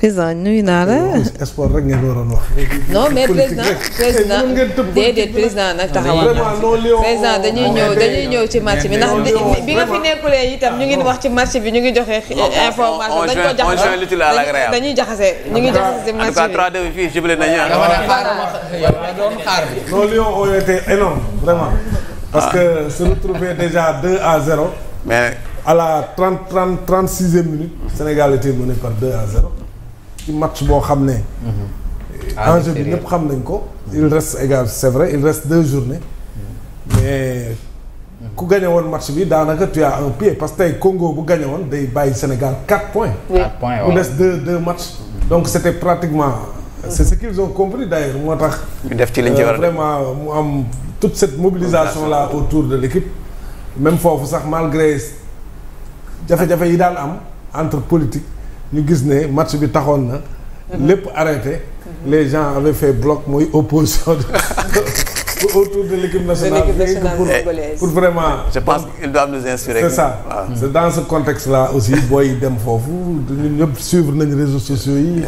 président nuyu naa la. sport rek ngeen waroon wax. non mais président déedéet président nag taxawal président dañuy ñëw ci match bi ndax bi nga fi nekkulee itam ñu ngi wax ci match bi ñu ngi joxe information dañ ko jaxase dañuy jaxase ñu ngi jaxase match bi. en tout cas 3-2 fii jubilé nañu nos Lions ont été énormes vraiment. parce que se retrouver déjà 2-0. mais à la 36e minute. Sénégal était mené par 2-0. ci match boo xam ne. enjeu bi ñëpp xam nañ ko. il reste égal c'est vrai il reste 2 journées. mais ku gagné woon match bi daanaka tu as un pied parce que tey Congo bu gagné woon day bàyyi Sénégal 4 points. 4 points waaw. mu des 2 matchs. donc c'était pratiquement. c'est ce qu'ils ont compris d'ailleurs moo tax. ñu def ci liñ ci war a vraiment mu am toute cette mobilisation là autour de l'équipe même foofu sax malgré jafe-jafe yi daan am entre politique ñu gis ne match bi taxoon na. lépp arrêté. les gens avaient fait bloc mooy opposition autour de l'équipe nationale. pour vraiment. je pense qu'ils doivent nous inspirer. c'est ça c'est dans ce contexte là aussi booy dem foofu ñun ñëpp suivre nañu réseaux sociaux yi.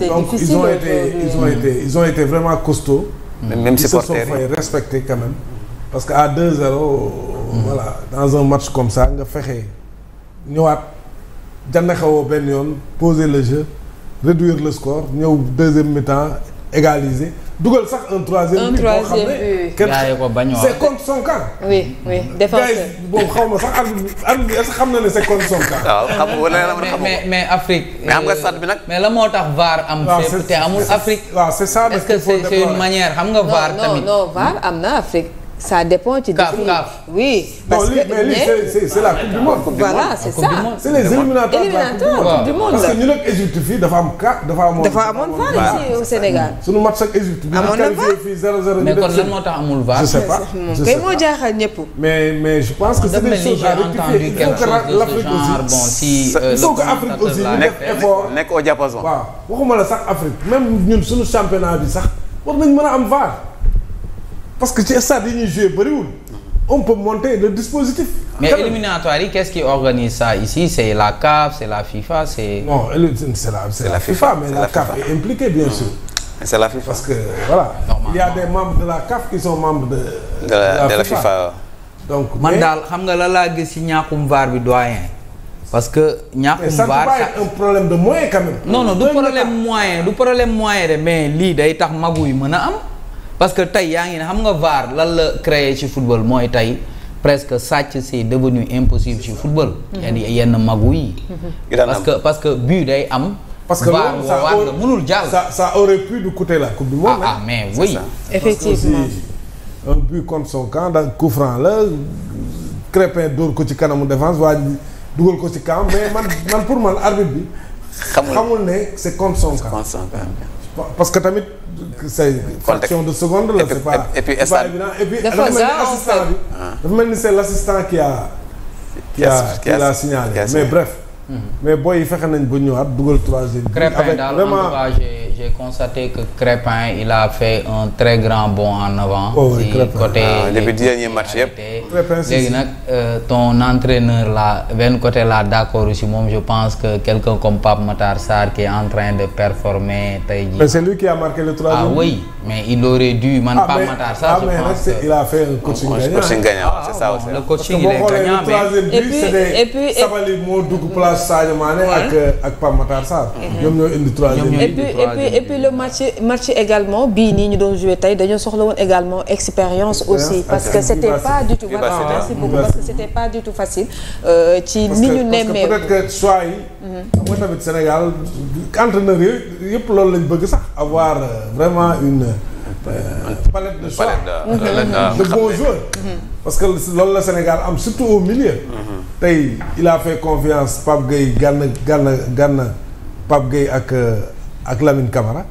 donc ils ont été vraiment costauds. même supporters ils se sont fait respecter quand même. parce que à 2-0. voilà dans un match comme ça nga fexe ñëwaat jànnaxawoo benn yoon poser le jeu réduire le score ñëw deuxième mi-temps égaliser dugal sax un troisième but boo xam ne c'est contre son camp. oui défenseur boobu xaw ma sax arbitre est-ce que xam na ne c'est contre son camp. waaw mais Afrique. mais xam nga stade bi nag. mais la moo tax VAR am. fépp te amul Afrique. waaw c'est ça. est-ce que c'est une manière xam nga VAR tamit. non VAR am na Afrique. ça dépend ci CAF. oui parce que c'est la coupe du monde. voilà c'est ça. c'est les éliminatoires de la coupe du monde. parce que ñu nekk Égypte fii dafa am cas dafa amoon VAR ici au Sénégal. sunu match ak Égypte bi ñu qualifié fii 0-0. mais kon lan moo tax amul VAR. je sais pas kay moo jaaxal ñëpp. mais je pense que c'est des choses à rectifier. il faut que l'Afrique aussi il faut que Afrique aussi ñu def effort. nekk au diapason. waaw waxuma la sax Afrique même ñun suñu championnat bi sax war nañ mën a am VAR. parce que ci stade yi ñuy joué bëriwul on peut monter le dispositif. mais éliminatoire yi qu'est-ce qui organise ça ici c'est la CAF c'est la FIFA c'est. non c'est la FIFA mais la CAF est impliquée bien sûr. c'est la FIFA parce que voilà. il y a des membres de la CAF qui sont membres de la FIFA. donc man daal xam nga la laa gis ci ñàkkum VAR bi doyen. parce que ñàkkum VAR ça un problème de moyen quand même. non du problème moyen de mais lii day tax magu yi mën a am. parce que tey yaa ngi ne xam nga VAR lan la créé ci football mooy tey presque sàcc c'est devenu impossible ci football. yenn magu yi. parce que but day am. parce que VAR nga mënul jàll. ça aurait pu nous coûter la coupe du monde. mais oui. effectivement un but contre son camp da coup franc la Crépin dóor ko ci kanamu défense waa dugal ko ci camp mais man pour man arbitre bi. xamul ne c'est contre son camp. parce que tamit c'est fraction de seconde là c'est pas évident et puis dafa mel ni assistant bi dafa mel ni c'est l'assistant qui l'a signalé mais bref mais booy yi fexe nañ ba ñëwaat dugal troisième but Crépin daal en tout cas j'ai constaté que Crépin il a fait un très grand bond en avant si côté depuis dernier match yëpp léegi nag ton entraîneur là benn côté là d'accord aussi moom je pense que quelqu'un comme Pape Matar Sarr qui est en train de performer tey jii. mais c'est lui qui a marqué le troisième but. Oui mais il aurait dû Pape Matar Sarr je pense que il a fait un coaching gagnant c'est ça aussi. le coaching il est gagnant et puis Sabali moo dugg place Sadio Mané ak Pape Matar Sarr. ñoom ñoo indi troisième. et puis le match également bii nii ñu doon jouer tey dañoo soxla woon également expérience aussi parce que c'était pas du tout merci beaucoup parce que c'était pas du tout facile ci ni ñu nemmee peut-être que choix yi mooy tamit Sénégal entraîneur yëpp loolu lañ bëgg sax avoir vraiment une palette de choix de bons joueurs parce que loolu la Sénégal am surtout au milieu tey il a fait confiance Pape Gueye Gana Pape Gueye ak Lamine Camara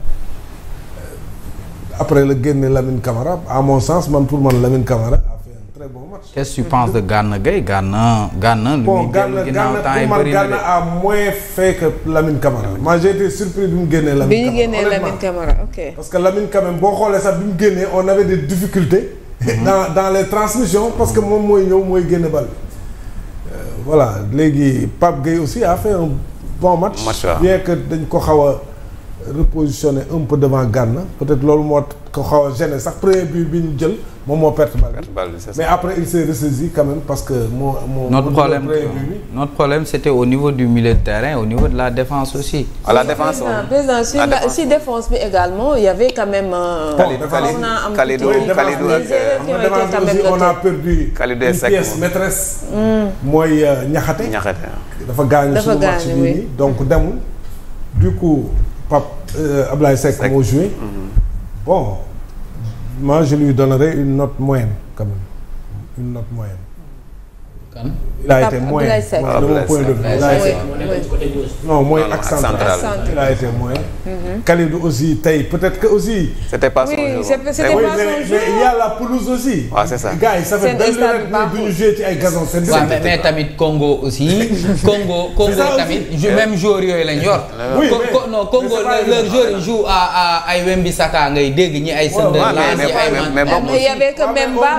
après la génne Lamine Camara à mon sens pour man Lamine Camara a fait un très bon match. Qu'est-ce que tu penses de Gana Gueye Gana bon Gana a moins fait que Lamine Camara. moi j'ai été surpris bi mu génnee Lamine Camara ok. parce que Lamine quand même boo xoolee sax bi mu génnee on avait des difficultés. dans les transmissions parce que moom mooy ñëw mooy génne bal. voilà léegi Pape Gueye aussi a fait un bon match. Bien que dañ ko xaw a repositionner un peu devant Ghana peut-être loolu moo ko xaw a gêner sax premier but bi ñu jël moom moo perte balle mais après il s'est ressaisi quand même parce que notre problème c'était au niveau du milieu de terrain, au niveau de la défense aussi. À la défense président si défense bi également il y avait quand même Kalidou on a perdu une pièce maîtresse mooy Niakhaté dafa gaañu suñu match bi nii donc demul du coup Ablaye Seck moo joué bon moi je lui donnerai une note moyenne quand même une note moyenne. Kan? Il a été moyen de mon point de vue. Non mooy accent central il a été moyen. Kalidou aussi tey peut-être que aussi. C'était pas son jour. C'était pas son jour. Mais il y a la pelouse aussi. Ah c'est ça. Gars yi ça fait benn rek du ñu jouer ci ay gazon synthétique. mais tamit Congo aussi. Congo tamit même joueur yooyu lañ yor. Oui non Congo leur joueur joue à ay Wan-Bissaka ngay dégg ñi ay Sunderland ñi ay il y avait que Memba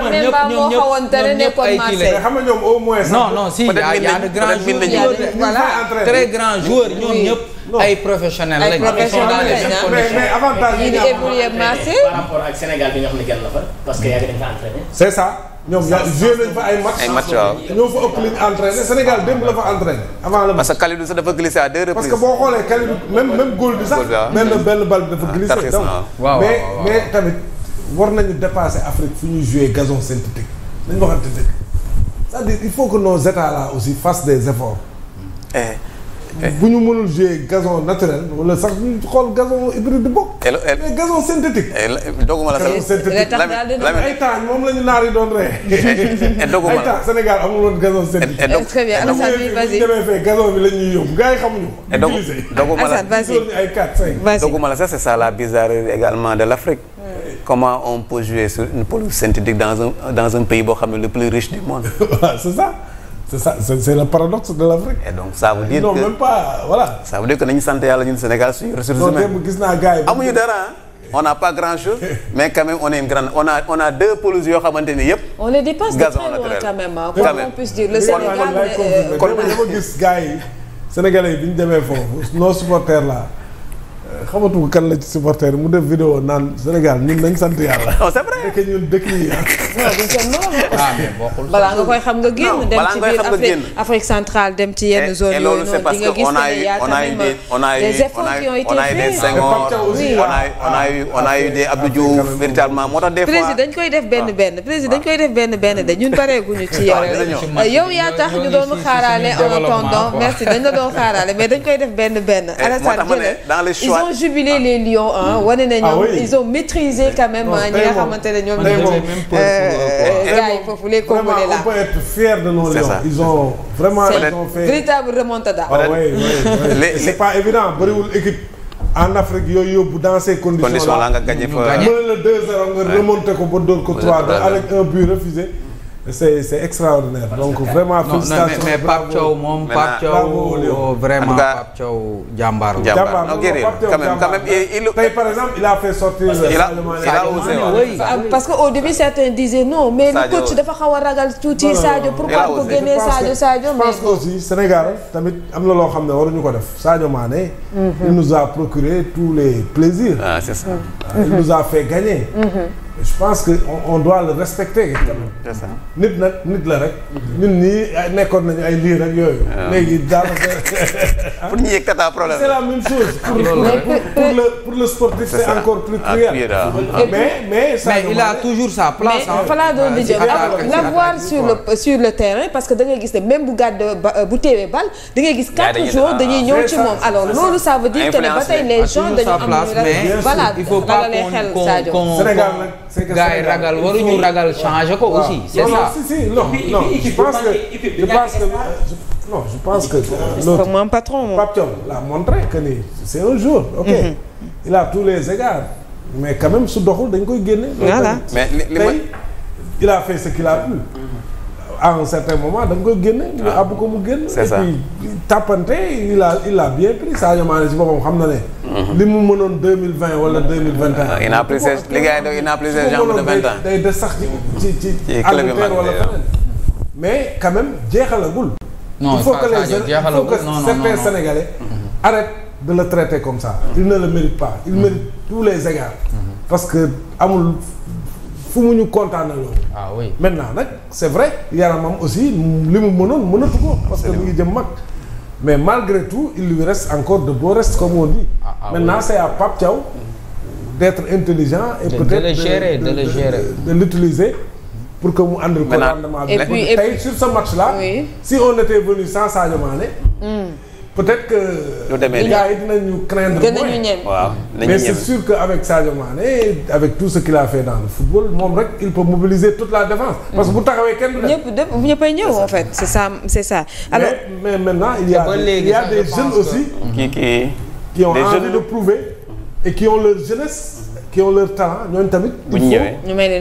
moo xawoon tere nekkoon Marseille. Xam nga ñoom au moins. non si y a de grands joueurs voilà très grands joueurs ñoom ñëpp ay professionnels lañ. mais avantage yi di évoluer Marseille par rapport ak Sénégal bi nga xam ne kenn la fa parce que yàgg nañ fa entraîné. c'est ça ñoom joué nañ fa ay match waaw. ñoo fa ëpp li ñu entraîné Sénégal démb la fa entraîné avant le match. Parce que Kalidou sax dafa glissé à deux reprises. parce que boo xoolee Kalidou même goal bi sax benn balle bi dafa glissé donc mais tamit war nañu dépasser Afrique fu ñuy jouer gazon synthétique nañu waxante dëgg. C'est-à-dire il faut que nos États là aussi fassent des efforts. bu ñu mënul jouer gazon naturel wala sax ñu xool gazon hybride di bokk. mais gazon synthétique. doguma la gazon synthétique ay temps moom la ñu naar yi doon ree. doguma la ay temps Sénégal amul woon gazon synthétique. très bien Alassane bi vas-y. demee fee gazon bi la ñuy yóbbu gars yi xamuñu ko. ay 4-5. doguma la ça c'est ça la bizarrerie également de l'Afrique. Comment on peut jouer sur une pelouse synthétique dans un pays boo xam ne le plus riche du monde. c'est ça c'est le paradoxe de l'Afrique. Et donc ça veut dire non que même pas voilà. ça veut dire que nañu sant yàlla ñun Sénégal suñu ressources humaines. gis naa gars yi amuñu dara on n'a pas grand chose mais quand même on est une grande on a deux pelouses yoo xamante ni yëpp. on les dépasse de très loin quand même quoi on puisse dire le Sénégal. kon dama gis gars yi sénégalais yi bi ñu demee foofu nos supporters là. xamatu kan la ci supporter mu def vidéo naan Sénégal ñun nañ sant yàlla. non c'est vrai que ñun dëkk yi balaa nga koy xam nga génn dem ci biir Afrique centrale dem ci yenn zone yooyu noonu di nga gis que y a quand même des efforts qui ont été faits. on a eu des Abdou Diouf véritablement moo tax des fois. président dañ koy def benn benn de ñun pareeguñu ci yow yaa tax ñu doon xaaraale en attendant merci dañ la doon xaaraale mais dañ koy def benn Alassane dans les choix ils ont jubilé les lions wane na ñoom ils ont maîtrisé quand même ñi nga xamante ne ñoom gars yi foofu les Congolais là. On peut être fier de nos lions. Ils ont vraiment fait véritable remontada. C'est pas évident bariwul équipe en Afrique yooyu yóbbu dans ces conditions là nga gagné fa mën la 2-0 nga remonté ko ba dóor ko 3-2 avec un but refusé. C'est extraordinaire donc vraiment félicitations mais Pape Thiaw moom Pape Thiaw vraiment Pape Thiaw jàmbaar quand même tey par exemple il a fait sortir il a osé parce que au début certains disaient non mais le coach dafa xaw a ragal tuuti Sadio pourquoi ko génnee Sadio mais je pense que aussi Sénégal tamit am na loo xam ne waruñu ko def Sadio Mané il nous a procuré tous les plaisirs c'est ça il nous a fait gagner je pense que on doit le respecter. c'est ça nit nag nit la rek. ñun ñii nekkoon nañu ay lii rek yooyu. léegi daanaka. pour ñu yëg tata problème. c'est la même chose. pour le sportif c'est encore plus cruel. mais il a toujours sa place. mais falaa doon di jël l'avoir sur le terrain parce que da ngay gis ne même bu gàdd bu teewee bal da ngay gis 4 jours dañuy ñëw ci moom alors loolu ça veut dire que ne ba tey les gens dañu am voilà ragalee xel Sadio. Sénégal nag. gars yi ragal waruñu ragal changer ko aussi. c'est ça non je pense que l'autre mon patron Pape Thiaw l'a montré que ni c'est un jour. ok il a tous les égards mais quand même su doxul dañ koy génne. voilà mais il a fait ce qu'il a pu. à un certain moment da nga koy génne. ñu àbb ko mu génn. c'est ça et puis tàppante il a bien pris Sadio Mané si boppam xam na ne. li mu mënoon 2020 wala 2021. il n'a plus ses les gars il n'a plus ses jambes de 20 ans. day des sax ci Angleterre wala feneen mais quand même jeexalagul. non il faut que certains Sénégalais arrêtent de le traiter comme ça. Il ne le mérite pas. Il mérite tous les égards. Parce que amul fu mu ñu kontaanee loolu. ah oui maintenant nag c'est vrai yaramam aussi li mu mënatu ko. parce que mu ngi jëm mag. mais malgré tout il lui reste encore de beaux restes comme on dit. maintenant oui. C'est à Pape Thiaw d'être intelligent et peut-être de l'utiliser pour que mu àndal ko rendement bi. et puis sur ce match là. Oui. Si on était venu sans Sadio Mané. Peut-être que gars yi dinañu craindre moins. Mais c'est sûr qu'avec Sadio Mané avec tout ce qu'il a fait dans le football moom rek il peut mobiliser toute la défense. Parce que bu taxawee kenn du ñëppay ñëw en fait c'est ça. Alors mais maintenant il y a des jeunes aussi qui ont envie de prouver et qui ont leur jeunesse qui ont leur talent ñooñu tamit il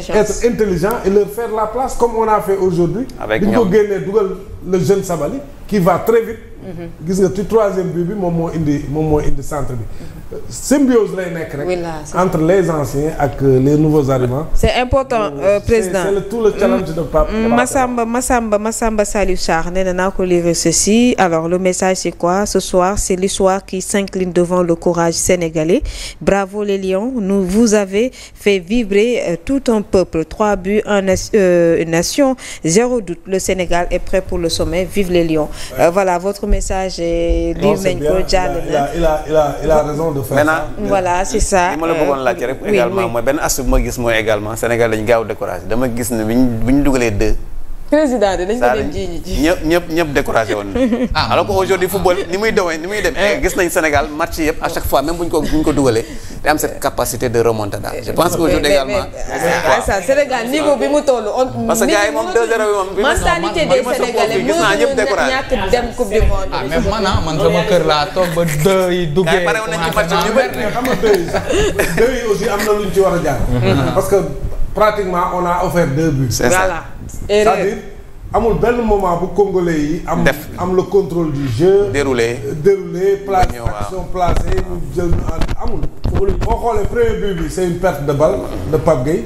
faut être intelligent et leur faire la place comme on a fait aujourd'hui bi ñu ko génnee dugal le jeune Sabaly qui va très vite. Gis nga ci troisième but bi moom moo indi centre bi. Symbiose lay nekk rek. entre les anciens ak les nouveaux arrivants. C'est important président. C'est tout le challenge de Pape. Massamba Saliou Sarr nee na naa ko lire ceci. Alors le message c'est quoi? Ce soir c'est l'histoire qui s'incline devant le courage sénégalais. Bravo les Lions, vous avez fait vibrer tout un peuple. 3 buts, une nation, 0 doute. Le Sénégal est prêt pour le sommet. Vive les Lions. Voilà votre message est lire nañ ko jàll na. Il a raison de faire ça. Voilà c'est ça. li ma la bëggoon laajte rek également mooy benn aspect bu ma gis mooy également Sénégal dañu gaaw découragé dama gis ne bi ñu dugalee 2. président de dañ ko dem ji ñëpp découragé woon na. alors que aujourd'hui football ni muy dem gis nañ Sénégal match yëpp à chaque fois même bu ñu ko dugalee day am cette capacité de remontada. Je pense que aujourd'hui également. ça Sénégal niveau bi mu toll. parce que gars yi moom 2-0 bi moom. mentalité des Sénégalais gis naa ñëpp découragé ñàkk dem coupe du monde. mais man sama kër laa toog ba 2 yi duggee. pare woon nañ ci match yu bëri xam nga 2 yi aussi am na lu ñu ci war a jaar. parce que pratiquement on a offert 2 buts. C'est ça. C'est-à-dire amul benn moment bu congolais yi am le contrôle du jeu. déroulé place action placée ñu jël amul. boo xoolee premier but bi c'est une perte de balle de Pape Gueye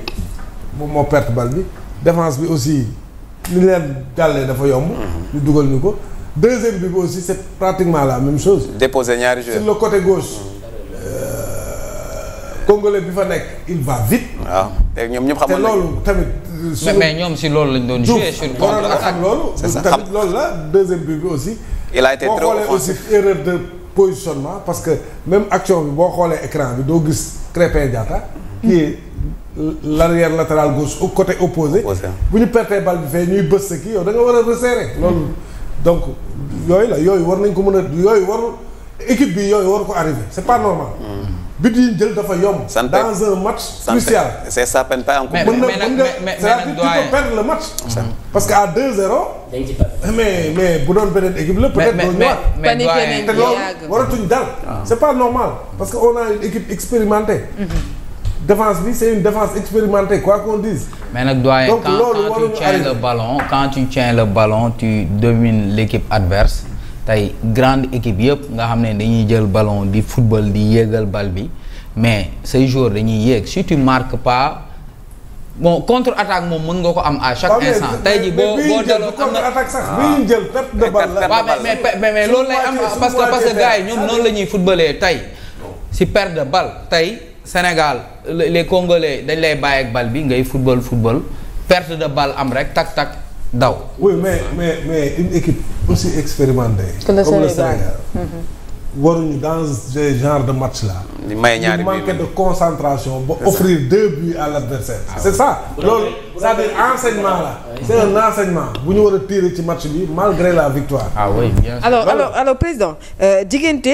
moom moo perte balle bi défense bi aussi li leen gàllee dafa yomb. ñu dugal ñu ko deuxième but bi aussi c'est pratiquement la même chose. déposer ñaari joueurs sur le côté gauche. Congolais bi fa nekk il va vite. waaw te ñoom ñëpp xamoon nañu te loolu tamit. mais ñoom si loolu lañ doon jouer sur contre-attaque c'est ça tamit loolu la deuxième but bi aussi. il a été très boo xoolee aussi erreur de positionnement parce que même action bi boo xoolee écran bi doo gis Krépin Diatta. qui est l'arrière latéral gauche au côté opposé. bu ñu pertee balle bi fee ñuy bës sa kii yow da nga war a resserrer. loolu donc yooyu war nañ ko mën a yooyu warul équipe bi yooyu war ko arriver c'est pas normal. but yi jël dafa yomb. dans un match crucial. c'est ça peine pas encore. mais c'est-à-dire tu peux perdre le match. parce que à 2-0. mais bu doon beneen équipe la peut-être doo ñëwaat. te loolu waratuñ dal. c'est pas normal parce que on a une équipe expérimentée. défense bi c'est une défense expérimentée quoi qu'on dise. mais nag doyen quand tu tiens le ballon tu domines l'équipe adverse. tey grande équipe yëpp nga xam ne dañuy jël ballon di football di yéegal bal bi mais say joueurs dañuy yéeg si tu marques pas bon contre-attaque moom mën nga ko am à chaque instant. tey jii boo delloo am na contre-attaque sax bi ñu jël perte de balle la. mais loolu lay am parce que gars yi ñoom noonu la ñuy footballé tey si perte de balle tey Sénégal les Congolais dañ lay bàyyi ak balle bi ngay football perte de balle am rek tak daw. oui mais une équipe aussi expérimentée. comme le Sénégal waruñu dans ce genre de match là. di may ñaari manquer de concentration ba offrir 2 buts à l'adversaire. c'est ça loolu c'est-à-dire enseignement là. c'est un enseignement bu ñu war a tirer ci match bi malgré la victoire. Oui bien sûr. alors président diggante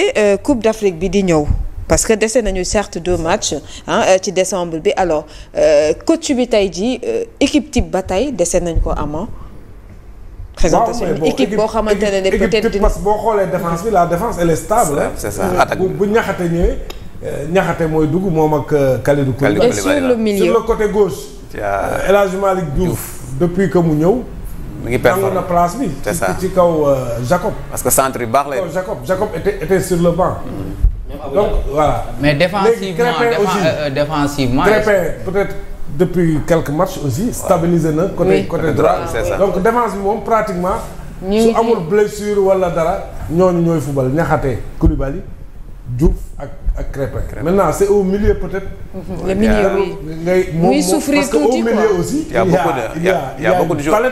Coupe d'Afrique bi di ñëw. parce que dese nañu certes 2 matchs ci décembre bi alors coach bi tey jii équipe type ba tey dese nañ ko ama présentation équipe boo xamante ne peut-être parce que boo xoolee défense bi la défense elle est stable. c'est ça attaque bu ñaxate ñëwee ñaxate mooy dugg moom ak Kalidou Koulibaly. et sur le milieu sur le côté gauche. El Hadji Malick Diouf depuis que mu ñëw. mi ngi performé na place bi. c'est ça ci kaw Jacob. parce que centre yu baax lay. Jacob était sur le banc. donc voilà. mais défensivement Krépin peut-être depuis quelques matchs aussi stabilisé na côté droit. c'est ça. donc défense bi moom pratiquement su amul blessure wala dara ñooñu ñooy football Niakhaté Koulibaly Diouf ak Crépin. maintenant c'est au milieu peut-être. le milieu oui ngay muy souffrir parce que au milieu aussi. il y a beaucoup de joueurs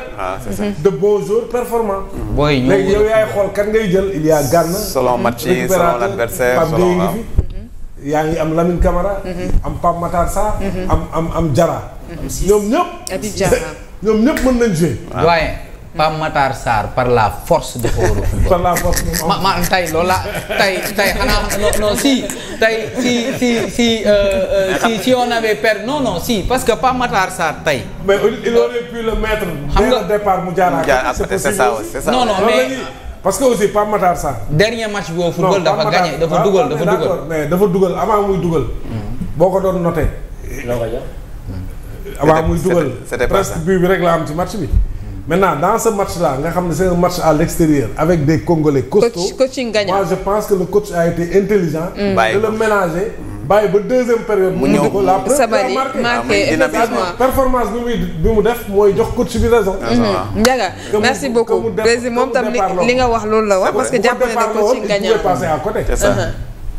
de bons joueurs performants. booy ñëw léegi yow yaay xool kan ngay jël il y a Gana. selon match yi selon l'adversaire selon waaw. yaa ngi am Lamine Camara. am Pape Matar Sarr. am Diarra. ñoom ñëpp mën nañ jouer. waaye Pape Matar Sarr par la force dafa war a football. par la force ma tey loolu la tey xanaa non si on avait perdu non si parce que Pape Matar Sarr tey. mais il aurait pu le mettre. xam nga dès le départ mu jaar c'est ça non mais. parce que aussi Pape Matar Sarr. dernier match boo football dafa gagné dafa dugal mais dafa dugal avant muy dugal. boo ko doon noté. avant muy dugal presque but bi rek la am ci match bi. maintenant dans ce match là nga xam ne c'est un match à l'extérieur avec des Congolais costauds. coaching gagnant. moi je pense que le coach a été intelligent. de le ménager. bàyyi ba deuxième période. mu ñëw ko la première marqué effectivement performance bi mu def mooy jox coach bi raison. Ndiaga merci beaucoup président moom tam li nga wax loolu la wax parce que jàpp na ne coaching gagnant il pouvait passer à côté. c'est ça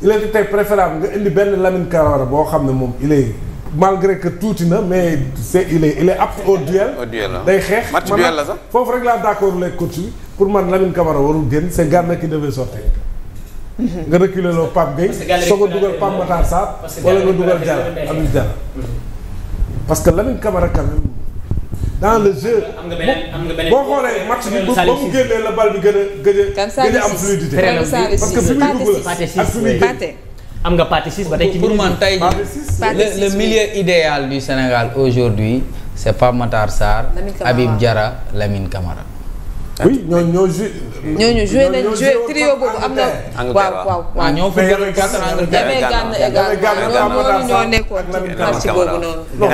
il était tey préférable nga indi benn Lamine Camara boo xam ne moom il est. malgré que tuuti na mais il est apte au duel. day xeex match duel la sax foofu rek laa d'accord les coach bi pour man Lamine Camara warul génn c'est Gana qui devait sortir. nga reculer loo Pape Gueye soog a dugal Pape Matar Sarr wala nga dugal Diarra Habib Diarra parce que Lamine Camara quand même dans le jeu. boo xoolee match bi ba mu génnee la balle bi gën a am fluidité. parce que fi muy dugal ak fi muy génn. am nga partie 6 ba tey ci pour man tey le milieu idéal du Sénégal aujourd'hui c'est Pape Matar Sarr Habib Diarra Lamine Camara. oui ñooñu joué nañ joué trio boobu am na. waaw ñoo fa jël contre Angleterre. ñoo nekkoon ci match boobu noonu. non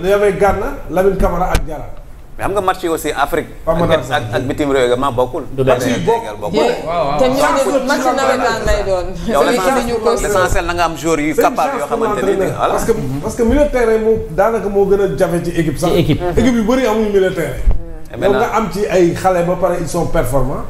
y avait Gana Lamine Camara ak Diarra. mais xam nga match yi aussi Afrique. ak bitim réew également bokkul. match yi bokkul te ñooñu match nawetaan lay doon. l'essentiel na nga am joueurs yu capable yoo xamante ni voilà. parce que milieu de terrain moom daanaka moo gën a jafe ci équipe sax. équipe yu bëri amuñu milieu de terrain. donc nga am ci ay xale ba pare ils sont performants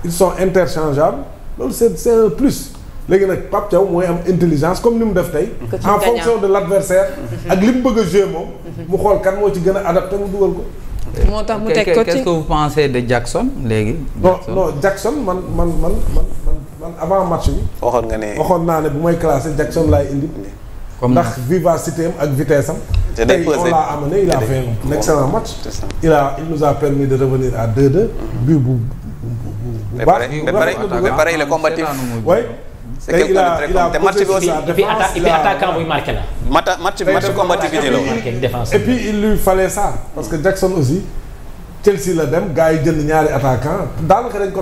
ils sont interchangeables loolu c'est un plus. léegi nag Pape Thiaw mooy am intelligence comme ni mu def tey. en fonction de l'adversaire ak li mu bëgg a jouer moom. mu xool kan moo ci gën a adapté mu dugal ko. moo tax mu teg coaching. qu'est-ce que vous pensez de Jackson léegi. non Jackson man avant match bi. waxoon naa ne bu may classé Jackson laay indi. ndax vivacité am ak vitesse am. tey on l'a amené il a fait un excellent match. il nous a permis de revenir à 2-2. but bu baax. ba pare il est combatif. oui. c'est quelqu'un de très combatif te match bi aussi. et puis attaquant buy marqué la. match combativité la. et puis il lui fallait ça parce que Jackson aussi Chelsea la dem gars yi jënd ñaari attaquant daanaka dañ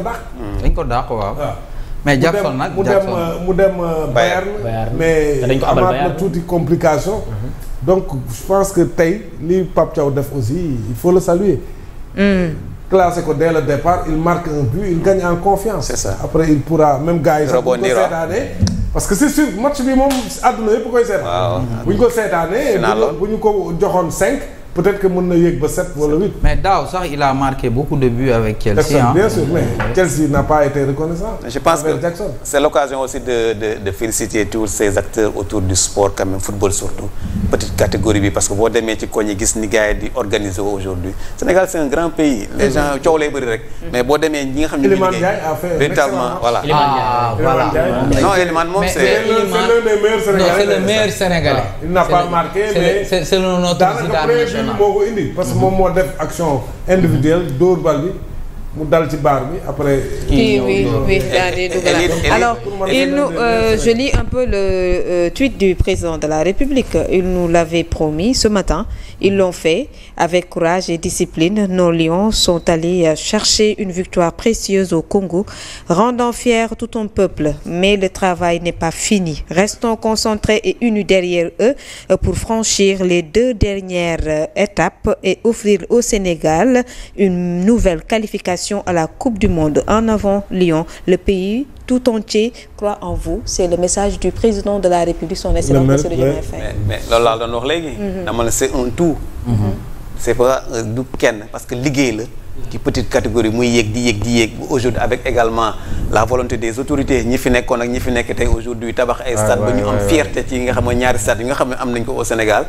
ko dàq. waaw. mais Jackson nag mu dem Bayern mais amaat na tuuti complication. donc je pense que tey li Pape Thiaw def aussi il faut le saluer. classé ko dès le départ il marque un but il gagne en confiance. c'est ça après il pourra même gars yi sax bu ñu ko seetaanee parce que c'est sûr match bi moom àdduna yëpp koy seetaan. bu ñu ko seetaanee. bu ñu ko joxoon 5. peut-être que mën na yéeg ba 7 wala 8. mais daaw sax il a marqué beaucoup de buts avec Chelsea. Bien sûr mais Chelsea n'a pas été reconnaissant. je pense que c'est l'occasion aussi de féliciter tous ces acteurs autour du sport quand même football surtout petite catégorie bi parce que boo demee ci koñ yi gis ni gars yi di organiser aujourd'hui Sénégal c'est un grand pays. les gens coow lay bëri rek. mais boo demee ñi nga xam ne ñu ngi liggéey véritablement voilà. non Elimane moom c'est le meilleur Sénégalais. il n'a pas marqué mais c'est notre président moo ko indi parce que moom moo def action individuelle dóor bal bi mu dal ci baar bi après. oui daal di dugalaat alors je lis un peu le tweet du président de la République il nous l'avait promis ce matin ils l'ont fait avec courage et discipline nos lions sont allés chercher une victoire précieuse au Congo rendant fier tout un peuple mais le travail n'est pas fini restons concentrés et unis derrière eux pour franchir les 2 dernières étapes et offrir au Sénégal une nouvelle qualification à la Coupe du Monde en avant Lions le pays tout entier croit en vous c'est le message du président de la République son excellence monsieur Diomaye Faye. mais loolu laa doon wax léegi. dama ne c'est un tout. c'est pas du kenn parce que liggéey la ci petite catégorie muy yéeg di yéeg aujourd'hui avec également la volonté des autorités ñi fi nekkoon ak ñi fi nekk tey aujourd'hui tabax ay stade ba ñu am fierté ci nga xam ne ñaari stade yi nga xam ne am nañ ko au Sénégal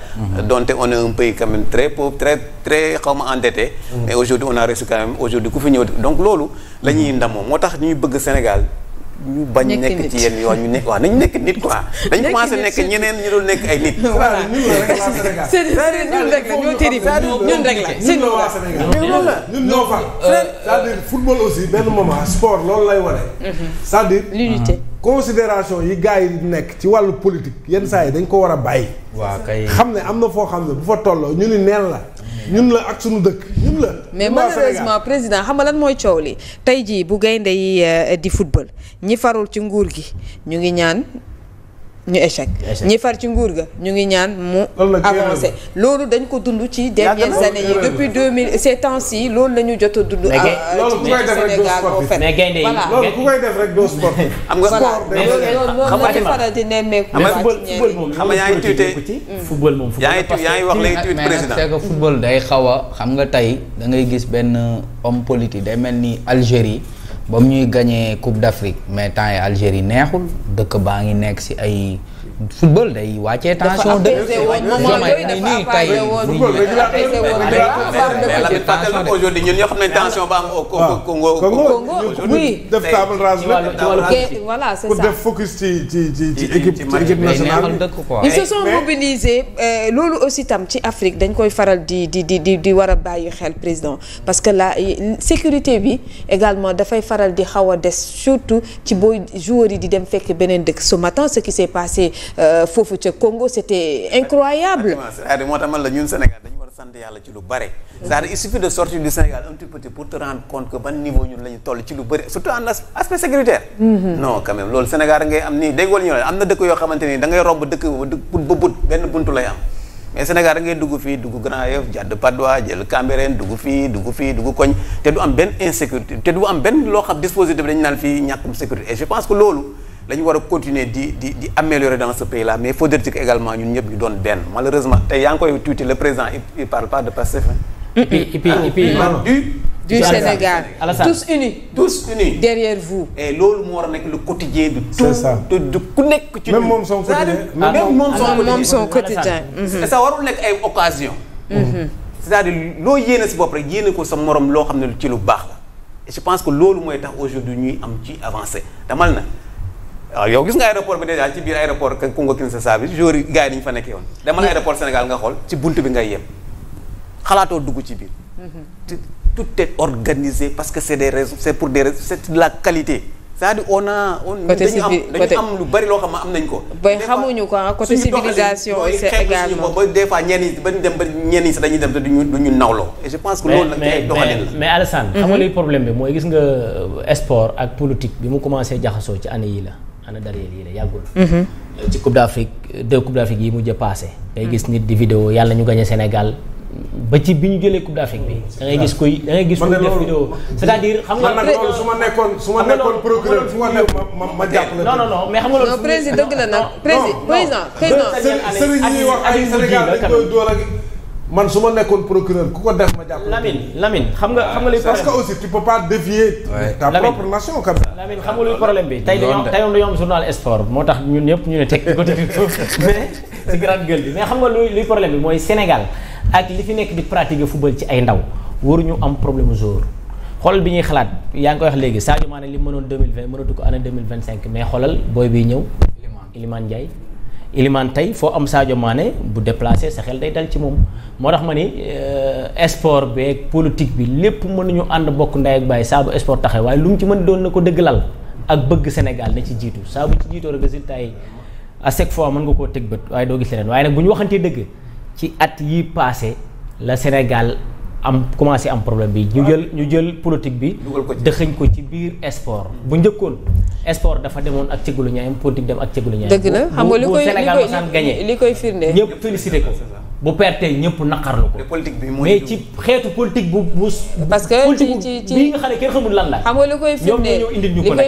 donte on est un pays quand même très pauvre très xaw ma endetté mais aujourd'hui on a réussi quand même aujourd'hui ku fi ñëw donc loolu la ñuy ndamoo moo tax ñuy bëgg Sénégal ñu bañ nekk ci yenn yoon ñu nekk waaw nañu nekk nit quoi dañu commencé nekk ñeneen ñu doon nekk ay nit voilà ñun rek la ñoo terrible ñun rek la ñun ñoo fa c'est-à-dire football aussi benn moment sport loolu lay wane c'est-à-dire l'unité considération yi gars yi nekk ci wàllu politique yenn saa yi dañ ko war a bàyyi waaw kay xam ne am na foo xam ne bu fa tolloo ñu ni neen la ñun la ak suñu dëkk ñun la. mais malheureusement président xam nga lan mooy coow li tey jii bu gaynde yi di football ñi farul ci nguur gi ñu ngi ñaan ñu échec ñi far ci nguur ga ñu ngi ñaan mu avancé loolu dañ ko dund ci dernières années yi depuis 2000 ces temps-ci loolu la ñu jot a dund loolu ku koy def rek doo sportif mais gaynde yi loolu ku koy def rek doo sportif am nga sport loolu la faral di nemmeeku football moom xam nga yaa ngi tuité football moom yaa ngi wax léegi tuuti président c'est que football day xaw a xam nga tey da ngay gis benn homme politique day mel ni Algérie ba mu ñuy gagné Coupe d'Afrique mais temps yi Algérie neexul dëkk baa ngi nekk ci ay football day wàccee tension dëkk nii tey aujourd'hui ñun ñoo xam ne tension ba am au Congo oui def table rase voilà c'est pour ça def focus ci équipe nationale ils se sont mobilisés loolu aussi tam ci Afrique dañ koy faral di war a bàyyi xel président parce que la sécurité bi également dafay faral di xaw a des surtout ci booy joueurs yi di dem fekk beneen dëkk ce matin ce qui s'est passé foofu ca Congo c'était incroyable. c'est-à-dire moo tax man la ñun Sénégal dañu war a sant yàlla ci lu bare. c'est-à-dire il suffit de sortir du Sénégal un petit peu pour te rendre compte que ban niveau ñun la ñu toll ci lu bëri surtout en aspect sécuritaire. non quand même loolu Sénégal ngay am nii déggoo ñu ne am na dëkk yoo xamante ni da ngay romb dëkk ba benn buntu lay am. mais Sénégal da ngay dugg fii dugg Grand Yoff jàdd Patte d'Oie jël Cambérène dugg koñ te du am benn insécurité te du am benn loo xam dispositif dañu naan fii ñàkkum sécurité et je pense que loolu la ñu war a continuer di améliorer dans ce pays là mais faut dire que également ñun ñëpp ñu doon benn malheureusement tey yaa ngi koy tuuti le président il parle pas de Pastef et puis du Sénégal tous unis derrière vous. et loolu moo war a nekk le quotidien de tout. c'est ça de ku nekk ci. même moom son quotidien même son quotidien. et ça warul nekk ay occasion. c'est-à-dire loo yéene si bopp rek yéene ko sa morom loo xam ne ci lu baax la et je pense que loolu mooy tax aujourd'hui ñuy am ci avancé damal na waaw yow gis nga aéroport bi déjà ci biir aéroport Congo Kinshasa bi jour yi gars yi ni ñu fa nekkee woon. demal aéroport Sénégal nga xool ci bunt bi ngay yem xalaatoo dugg ci biir. tout est organisé parce que c'est des raisons c'est pour des raisons c'est de la qualité c'est-à-dire dañu am lu bari loo xam ne am nañ ko. ba xamuñu ko côté civilisation c'est également ba des fois ñenn yi ba ñu dem ba ñenn yi sax dañuy dem te duñu nawloo et je pense que loolu nag ay doxalin la mais Alassane xam nga luy problème bi mooy gis nga sport ak politique bi mu commencé jaxasoo ci année yi la année derrière yi la yàggul ci Coupe d'Afrique 2 Coupe d'Afrique yi mujj passé ngay gis nit di vidéo yàlla ñu gagné Sénégal ba ci bi ñu jëlee Coupe d'Afrique bi da ngay gis kuy def vidéo c'est-à-dire xam nga man nag loolu su ma nekkoon procureur fu ma nekk ma jàppale non mais xam nga loolu président dëgg la nag président sëriñ ñuy wax ay Sénégal dañ koy door ak man su ma nekkoon procureur ku ko def ma jàppale Lamine xam nga luy problème parce que aussi tu peux pas défier ta propre nation quand même Lamine xam nga luy problème bi tey dañoo am journal sport moo tax ñun ñëpp ñu ne teg ci côté mais ci grande gueule bi mais xam nga luy problème bi mooy Sénégal ak li fi nekk di pratiquer football ci ay ndaw waruñu am problème joueur xoolal bi ñuy xalaat yaa ngi koy wax léegi Sadio Mané li mënoon 2020 mënatu ko année 2025 mais xoolal booy bi ñëw Iliman Ndiaye Iliman tey foo am Sadio Mané bu déplacé sa xel day dal ci moom moo tax ma ni sport beeg politique bi lépp mënuñu ànd bokk ndey ak bàyyi saa bu sport taxee waaye lu mu ci mën doon na ko dëggalal ak bëgg Sénégal na ci jiitu saa bu ci jiitoo rek résultat yi à chaque fois mën nga koo teg bët waaye doo gis leneen waaye nag bu ñu waxantee dëgg ci at yi passé la Sénégal am commencé am problème bi ñu jël politique bi dëxëñ ko ci biir sport bu njëkkoon sport dafa demoon ak cëggalu ñaayam politique dem ak cëggalu ñaayam dëgg la xam nga Sénégal masaan gagné li koy firnde ñëpp félicité ko bu pertee ñëpp naqarlu ko. politique bi mais ci xeetu politique bu. parce que ci bii nga xam ne kenn xamul lan la. xam nga li koy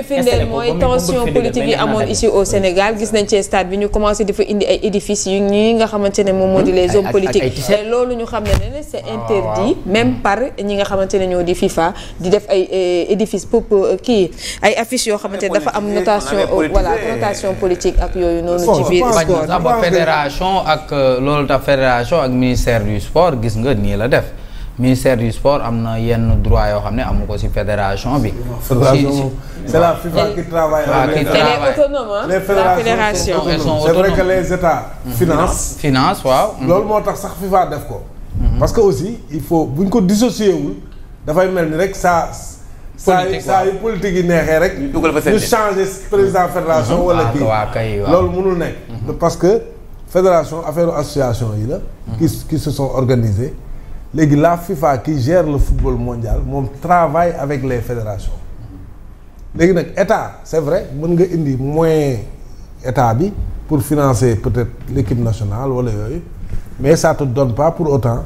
firndeel mooy tension politique yi amoon ici au Sénégal gis nañ ci stade bi ñu commencé di fa indi ay édifices yu ñi nga xamante ne moom moo di les hommes politiques te loolu ñu xam ne c'est interdit même par ñi nga xamante ne ñoo di FIFA di def ay édifices pour kii ay affiches yoo xamante ne dafa am notation notation politique ak yooyu noonu ci biir sport fédération ak loolu tax fédération ak ministère du sport gis nga nii la def ministère du sport am na yenn droit yoo xam ne amu ko ci fédération bi. c'est la FIFA qui travaille. elle est autonome les fédérations c'est vrai que les états finance waaw. loolu moo tax sax FIFA def ko. parce que aussi il faut buñ ko dissocier wul dafay mel ni rek saa yu politique yi neexee rek. ñu changer président fédération wala kii. loolu mënul nekk. parce que fédération affaire association yi la. qui se sont organisées. léegi la FIFA qui gère le football mondial moom travaille avec les fédérations léegi nag état c'est vrai mën nga indi moyen état bi pour financer peut-être l'équipe nationale wala yooyu mais ça te donne pas pour autant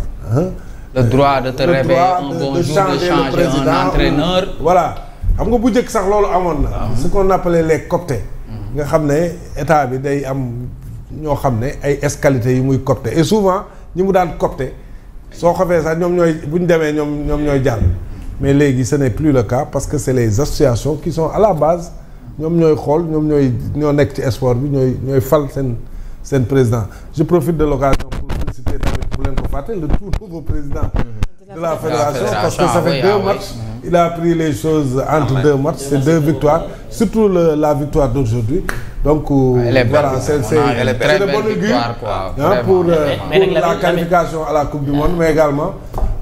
le droit de te réveiller un bon jour de changer un entraîneur. voilà xam nga bu njëkk sax loolu amoon na. ce qu'on appelait les coptés. nga xam ne état bi day am ñoo xam ne ay escalités yi muy copté et souvent ñi mu daan copté. soo xamee sax ñoom ñooy bu ñu demee ñoom ñooy jàll mais léegi ce n'est plus le cas parce que c'est les associations qui sont à la base ñoom ñooy xool ñoo nekk ci sport bi ñooy fal seen président je profite de l'occasion pour féliciter tamit bu leen ko fàtte le tout nouveau président de la fédération parce que ça fait 2 matchs il a pris les choses entre 2 matchs c'est 2 victoires surtout la victoire d'aujourd'hui donc voilà c'est de bon augure pour la qualification à la Coupe du Monde mais également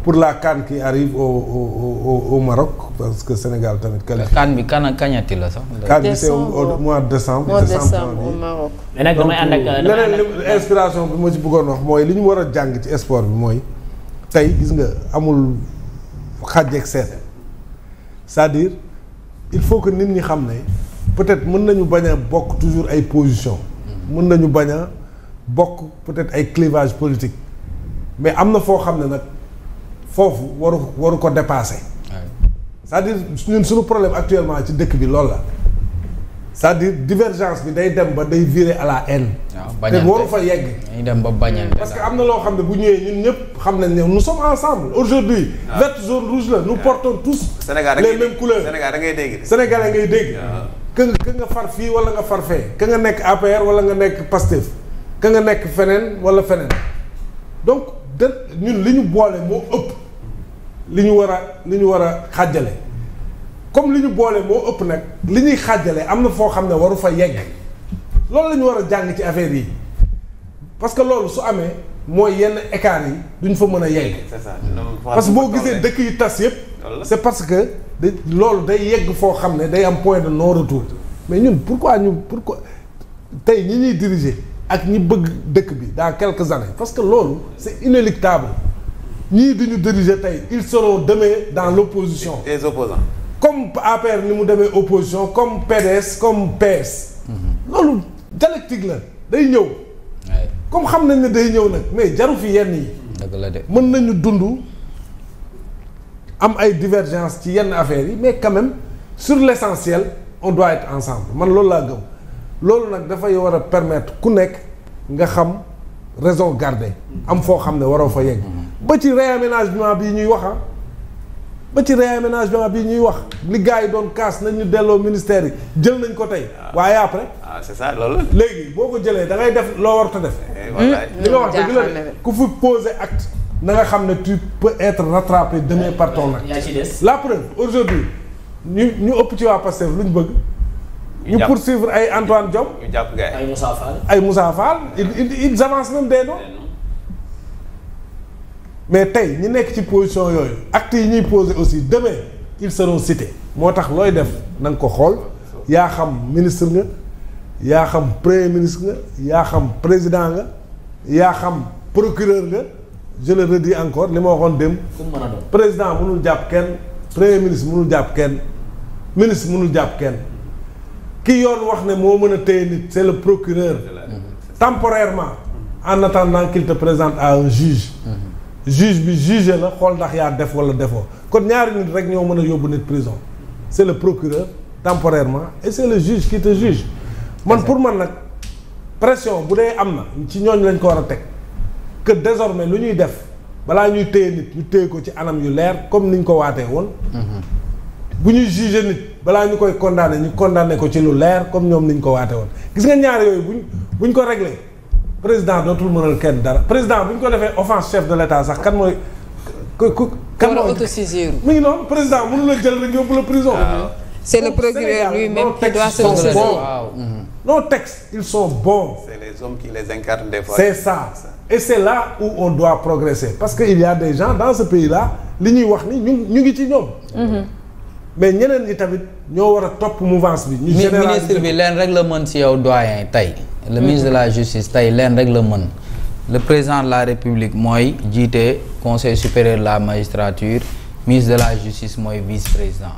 pour la CAN qui arrive au Maroc parce que Sénégal tamit qualifié. CAN bi kañati la sax. CAN bi c'est au mois de décembre. au Maroc. mais nag damay ànd ak leneen inspiration bi ma ci bëggoon wax mooy li ñu war a jàng ci sport bi mooy tey gis nga amul xàjj ak seet c'est-à-dire il faut que nit ñi xam ne peut-être mën nañu bañ a bokk toujours ay position mën nañu bañ a bokk peut-être ay clivage politique mais am na foo xam ne nag foofu waru ko dépasser c'est-à-dire ñun suñu problème actuellement ci dëkk bi loolu la c'est-à-dire divergence bi day dem ba day virer à la haine te waru fa yegg day dem ba bañante parce que am na loo xam ne bu ñëwee ñun ñëpp xam nañ ne nous sommes ensemble aujourd'hui vert jaune rouge la nous portons tous les mêmes couleurs Sénégal da ngay dégg Sénégalais ngay dégg que nga far fii wala nga far fee que nga nekk APR wala nga nekk Pastef que nga nekk feneen wala feneen donc ñun li ñu boole moo ëpp li ñu war a xàjjale comme li ñu boole moo ëpp nag li ñuy xàjjale am na foo xam ne waru fa yegg loolu la ñu war a jàng ci affaire yi parce que loolu su amee mooy yenn écart yi duñ fa mën a yegg. c'est ça parce que boo gisee dëkk yi tas yëpp. c'est parce que loolu day yegg foo xam ne day am point de non retour mais ñun pourquoi tey ñi ñuy diriger ak ñi bëgg dëkk bi dans quelques années parce que loolu c'est inéluctable ñii di ñu diriger tey ils seront demain dans l'opposition. les opposants comme APR ni mu demee opposition comme PDS comme PS. loolu dialectique la day ñëw. comme xam nañ ne day ñëw nag mais jaru fi yenn yi. dëgg la de mën nañu dund am ay divergences ci yenn affaires yi mais quand même sur l'essentiel on doit être ensemble man loolu laa gëm loolu nag dafay war a permettre ku nekk nga xam raison garder am foo xam ne waroo fa yegg. ba ci réaménagement bii ñuy wax li gars yi doon kaas nañ ñu delloo ministère yi jël nañ ko tey. waaye après. c'est ça loolu. léegi boo ko jëlee da ngay def loo warut a def. li nga wax dëgg la de ku fi poser acte. na nga xam ne tu peux être rattrapé demain par ton acte. la preuve aujourd'hui ñu ëpp ci waa Pastef lu ñu bëgg. ñu poursuivre ay Antoine Diome. ñu jàpp gars yi ay Moussa Fall. ils avancent même des noms. mais tey ñi nekk ci position yooyu actes yi ñuy poser aussi demain ils seront cités moo tax looy def na nga ko xool yaa xam ministre nga yaa xam premier ministre nga yaa xam président nga yaa xam procureur nga je le redis encore li ma waxoon dem président mënul jàpp kenn premier ministre mënul jàpp kenn ministre mënul jàpp kenn ki yoon wax ne moo mën a téye nit c'est le procureur temporairement en attendant qu'il te présente à un juge. juge bi jugé la xool ndax yaa def wala defoo kon ñaari nit rek ñoo mën a yóbbu nit prison c'est le procureur temporairement et c'est le juge qui te juge man pour man nag pression bu dee am na ci ñooñ lañ ko war a teg que désormais lu ñuy def balaa ñuy téye nit ñu téye ko ci anam yu leer comme niñ ko waatee woon bu ñuy juger nit balaa ñu koy condamné ñu condamné ko ci lu leer comme ñoom niñ ko waate woon gis nga ñaar yooyu buñ ko réglé président dootul mënal kenn dara président bu ñu ko defee offense chef de l'état sax kan mooy kan mooy autosaisir mi ngi noonu président mënu la jël rek yóbbu la prison c'est le procureur lui-même qui doit se saisir. Nos textes ils sont bons. C'est les hommes qui les incarnent des fois. C'est ça. Et c'est là où on doit progresser parce que il y a des gens dans ce pays-là li ñuy wax ni ñu ngi ci ñoom. mais ñeneen ñi tamit ñoo war a topp mouvance bi. ñu généraliser ministre bi leen rek la mën ci yow doyen tey. le ministre de la justice tey leen rek la mën. le président de la république mooy jiite conseil supérieur de la magistrature ministre de la justice mooy vice-président.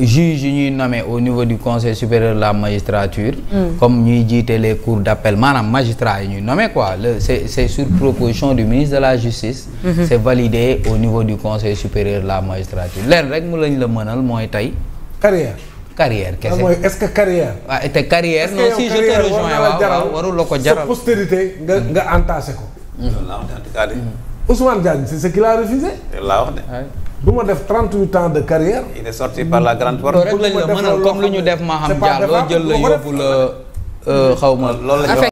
juge yi ñuy nommé au niveau du conseil supérieur de la magistrature comme ñuy jiite les cours d'appel maanaam magistrats yi ñuy nommé quoi c'est sur proposition du ministre de la justice c'est validé au niveau du conseil supérieur de la magistrature leen rek mu lañ la mënal mooy tey carrière kese mooy est-ce que carrière waaw te carrière non si je te rejoins waaw warul la ko jaral sa postérité nga entassé ko Ousmane Diagne c'est ce qu'il a refusé laa wax de du ma def 38 ans de carrière. il est sorti par la grande porte. rek lañ la mënal comme lu ñu def Maham Diallo jël la yóbbu la xaw ma.